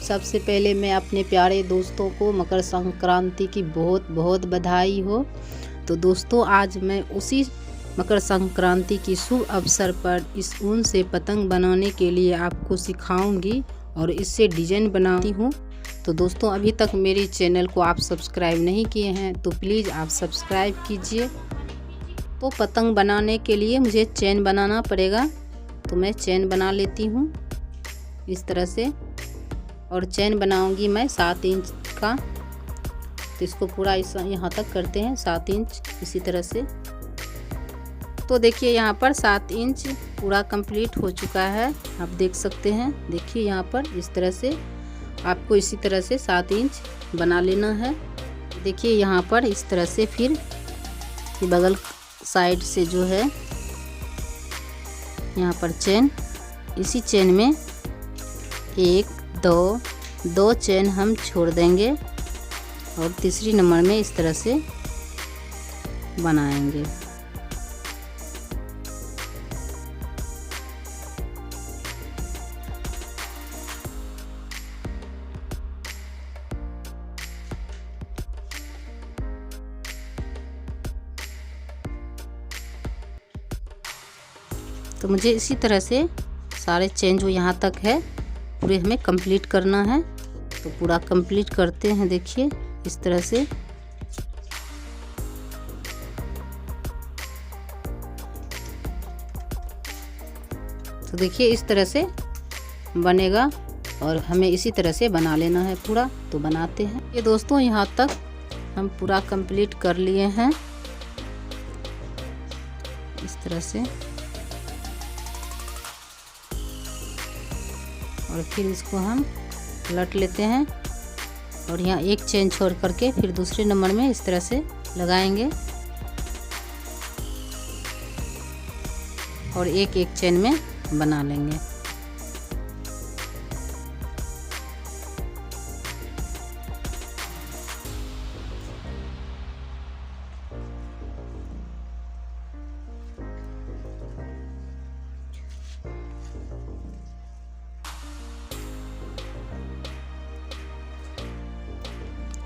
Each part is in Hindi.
सबसे पहले मैं अपने प्यारे दोस्तों को मकर संक्रांति की बहुत बहुत बधाई हो। तो दोस्तों, आज मैं उसी मकर संक्रांति की शुभ अवसर पर इस ऊन से पतंग बनाने के लिए आपको सिखाऊंगी और इससे डिजाइन बनाती हूँ। तो दोस्तों, अभी तक मेरे चैनल को आप सब्सक्राइब नहीं किए हैं तो प्लीज़ आप सब्सक्राइब कीजिए। तो पतंग बनाने के लिए मुझे चैन बनाना पड़ेगा, तो मैं चैन बना लेती हूँ इस तरह से। और चैन बनाऊंगी मैं 7 इंच का। तो इसको पूरा यहाँ तक करते हैं 7 इंच इसी तरह से। तो देखिए यहाँ पर 7 इंच पूरा कंप्लीट हो चुका है, आप देख सकते हैं। देखिए यहाँ पर इस तरह से आपको इसी तरह से 7 इंच बना लेना है। देखिए यहाँ पर इस तरह से फिर बगल साइड से जो है यहाँ पर चेन, इसी चेन में 1 2 चेन हम छोड़ देंगे और तीसरी नंबर में इस तरह से बनाएंगे। तो मुझे इसी तरह से सारे चेन जो यहाँ तक है पूरे हमें कंप्लीट करना है। तो पूरा कंप्लीट करते हैं। देखिए इस तरह से। तो देखिए इस तरह से बनेगा और हमें इसी तरह से बना लेना है पूरा। तो बनाते हैं। ये दोस्तों यहाँ तक हम पूरा कंप्लीट कर लिए हैं इस तरह से। और फिर इसको हम लट लेते हैं और यहाँ एक चेन छोड़ करके फिर दूसरे नंबर में इस तरह से लगाएंगे और एक एक चेन में बना लेंगे।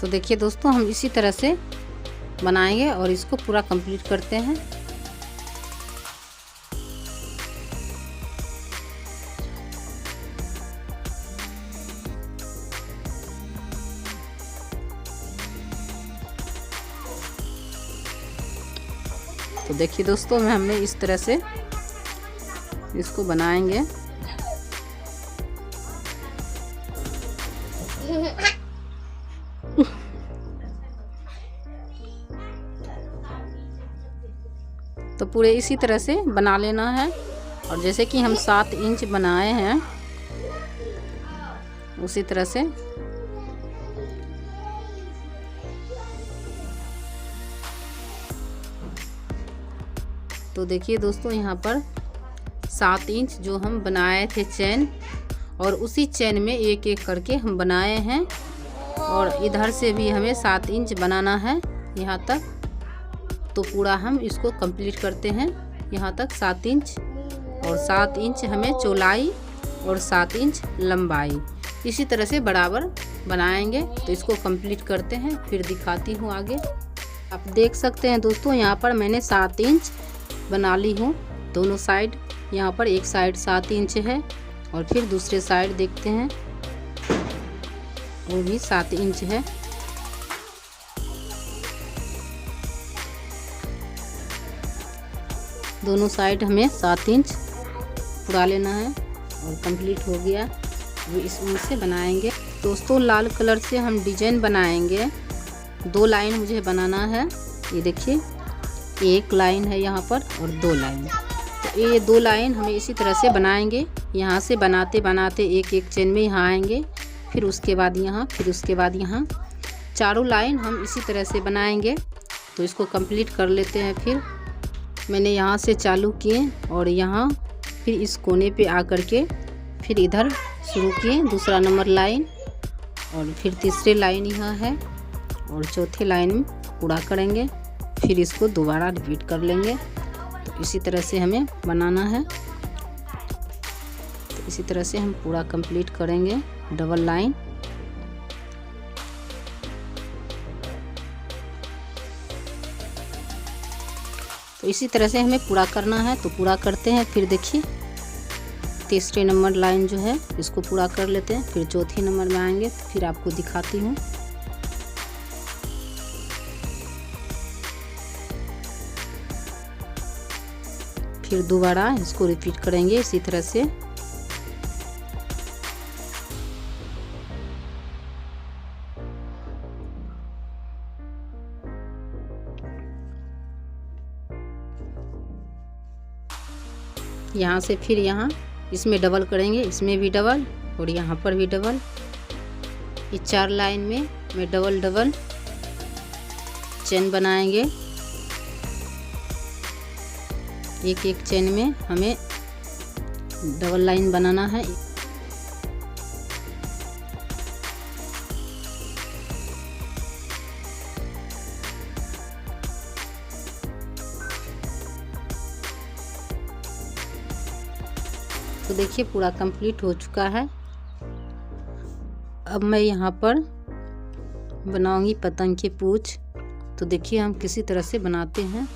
तो देखिए दोस्तों, हम इसी तरह से बनाएंगे और इसको पूरा कंप्लीट करते हैं। तो देखिए दोस्तों, हमने इस तरह से इसको बनाएंगे। तो पूरे इसी तरह से बना लेना है। और जैसे कि हम 7 इंच बनाए हैं उसी तरह से तो देखिए दोस्तों, यहाँ पर 7 इंच जो हम बनाए थे चेन, और उसी चेन में एक एक करके हम बनाए हैं। और इधर से भी हमें 7 इंच बनाना है यहाँ तक। तो पूरा हम इसको कंप्लीट करते हैं यहाँ तक 7 इंच। और 7 इंच हमें चौड़ाई और 7 इंच लंबाई इसी तरह से बराबर बनाएंगे। तो इसको कंप्लीट करते हैं, फिर दिखाती हूँ आगे। आप देख सकते हैं दोस्तों, यहाँ पर मैंने 7 इंच बना ली हूँ दोनों साइड। यहाँ पर एक साइड 7 इंच है और फिर दूसरे साइड देखते हैं वो भी 7 इंच है। दोनों साइड हमें 7 इंच पूरा लेना है और कंप्लीट हो गया। वो इस ऊन से बनाएंगे। दोस्तों, लाल कलर से हम डिजाइन बनाएंगे। 2 लाइन मुझे बनाना है। ये देखिए, एक लाइन है यहाँ पर और 2 लाइन। तो ये 2 लाइन हमें इसी तरह से बनाएंगे। यहाँ से बनाते बनाते एक एक चेन में यहाँ आएंगे, फिर उसके बाद यहाँ, फिर उसके बाद यहाँ। चारों लाइन हम इसी तरह से बनाएंगे। तो इसको कंप्लीट कर लेते हैं। फिर मैंने यहाँ से चालू किए और यहाँ फिर इस कोने पे आकर के फिर इधर शुरू किए दूसरा नंबर लाइन, और फिर तीसरे लाइन यहाँ है और चौथे लाइन में पूरा करेंगे। फिर इसको दोबारा रिपीट कर लेंगे। तो इसी तरह से हमें बनाना है। तो इसी तरह से हम पूरा कंप्लीट करेंगे डबल लाइन। तो इसी तरह से हमें पूरा करना है। तो पूरा करते हैं। फिर देखिए तीसरे नंबर लाइन जो है इसको पूरा कर लेते हैं। फिर चौथी नंबर में आएंगे तो फिर आपको दिखाती हूँ। फिर दोबारा इसको रिपीट करेंगे इसी तरह से। यहाँ से फिर यहाँ इसमें डबल करेंगे, इसमें भी डबल और यहाँ पर भी डबल। ये 4 लाइन में डबल डबल चेन बनाएंगे। एक एक चेन में हमें डबल लाइन बनाना है। तो देखिए पूरा कंप्लीट हो चुका है। अब मैं यहाँ पर बनाऊंगी पतंग की पूंछ। तो देखिए हम किसी तरह से बनाते हैं।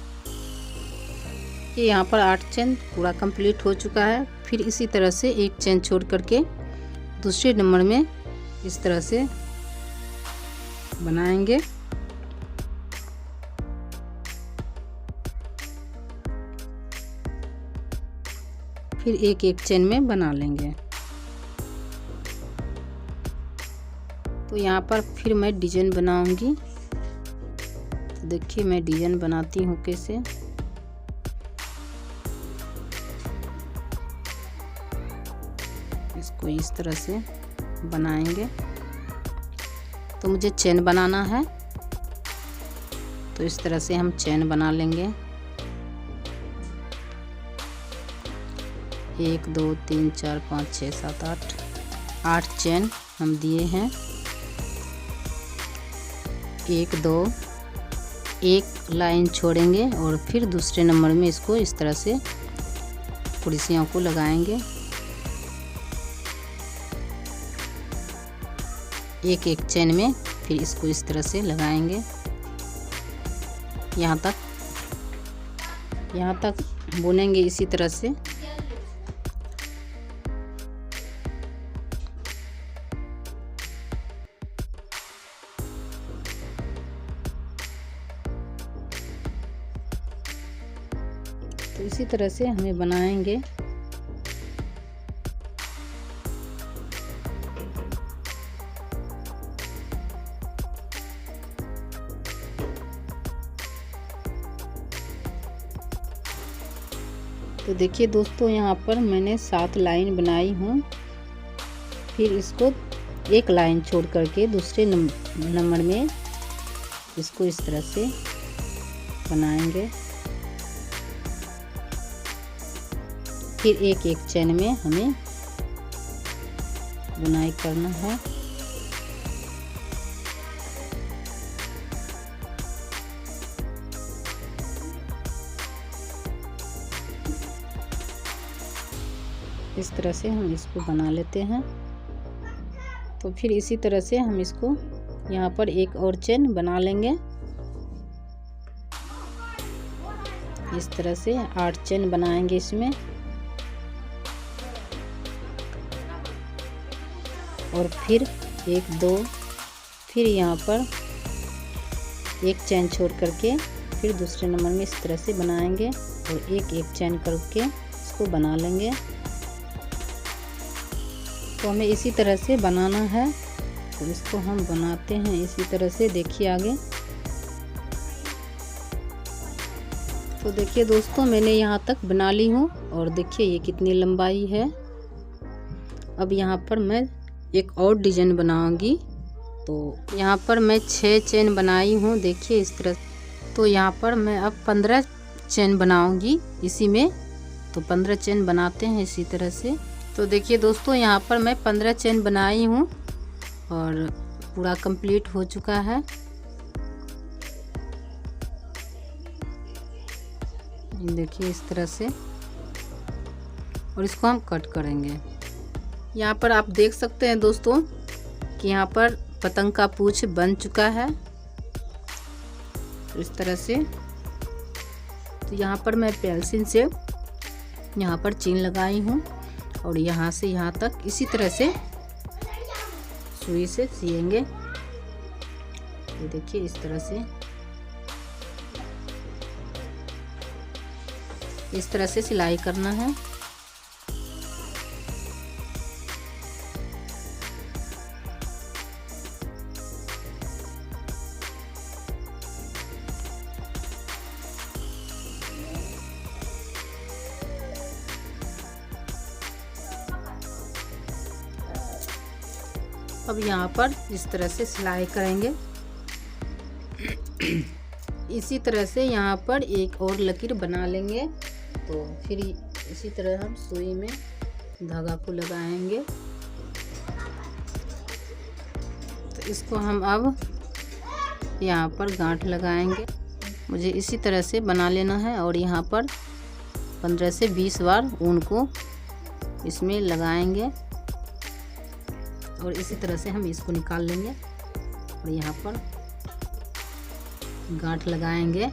ये यहाँ पर 8 चेन पूरा कंप्लीट हो चुका है। फिर इसी तरह से एक चेन छोड़ करके दूसरे नंबर में इस तरह से बनाएंगे। फिर एक एक चेन में बना लेंगे। तो यहाँ पर फिर मैं डिजाइन बनाऊंगी। तो देखिए मैं डिजाइन बनाती हूँ कैसे। इसको इस तरह से बनाएंगे। तो मुझे चेन बनाना है, तो इस तरह से हम चेन बना लेंगे। 1 2 3 4 5 6 7 8 चेन हम दिए हैं। 1 2 एक लाइन छोड़ेंगे और फिर दूसरे नंबर में इसको इस तरह से कुर्सियों को लगाएंगे। एक एक चेन में फिर इसको इस तरह से लगाएंगे यहाँ तक बुनेंगे इसी तरह से। तो इसी तरह से हमें बनाएंगे। तो देखिए दोस्तों यहाँ पर मैंने 7 लाइन बनाई हूँ। फिर इसको एक लाइन छोड़ करके दूसरे नंबर में इसको इस तरह से बनाएंगे। फिर एक एक चेन में हमें बुनाई करना है। इस तरह से हम इसको बना लेते हैं। तो फिर इसी तरह से हम इसको यहाँ पर एक और चेन बना लेंगे। इस तरह से 8 चेन बनाएंगे इसमें। और फिर 1 2 फिर यहाँ पर एक चेन छोड़ करके फिर दूसरे नंबर में इस तरह से बनाएंगे और एक एक चेन करके इसको बना लेंगे। तो हमें इसी तरह से बनाना है। तो इसको हम बनाते हैं इसी तरह से। देखिए आगे। तो देखिए दोस्तों मैंने यहाँ तक बना ली हूँ और देखिए ये कितनी लंबाई है। अब यहाँ पर मैं एक और डिजाइन बनाऊंगी। तो यहाँ पर मैं 6 चेन बनाई हूँ। देखिए इस तरह। तो यहाँ पर मैं अब 15 चेन बनाऊंगी इसी में। तो 15 चेन बनाते हैं इसी तरह से। तो देखिए दोस्तों यहाँ पर मैं 15 चेन बनाई हूँ और पूरा कंप्लीट हो चुका है। देखिए इस तरह से। और इसको हम कट करेंगे। यहाँ पर आप देख सकते हैं दोस्तों कि यहाँ पर पतंग का पूंछ बन चुका है। इस तरह से तो यहाँ पर मैं पेंसिल से यहाँ पर चेन लगाई हूँ और यहाँ से यहाँ तक इसी तरह से सुई से सिएंगे। ये देखिए इस तरह से सिलाई करना है। अब यहाँ पर इस तरह से सिलाई करेंगे। इसी तरह से यहाँ पर एक और लकीर बना लेंगे। तो फिर इसी तरह हम सुई में धागा को लगाएंगे। तो इसको हम अब यहाँ पर गांठ लगाएंगे। मुझे इसी तरह से बना लेना है और यहाँ पर 15 से 20 बार ऊन को इसमें लगाएंगे और इसी तरह से हम इसको निकाल लेंगे और यहाँ पर गांठ लगाएंगे।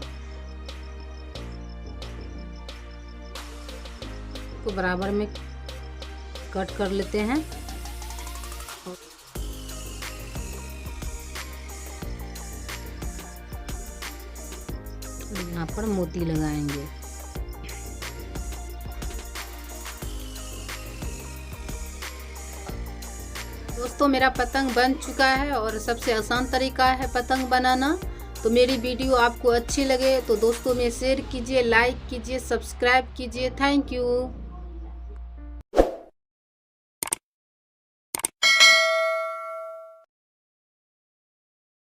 तो बराबर में कट कर लेते हैं। और यहाँ पर मोती लगाएंगे। दोस्तों मेरा पतंग बन चुका है और सबसे आसान तरीका है पतंग बनाना। तो मेरी वीडियो आपको अच्छी लगे तो दोस्तों में शेयर कीजिए, लाइक कीजिए, सब्सक्राइब कीजिए। Thank you.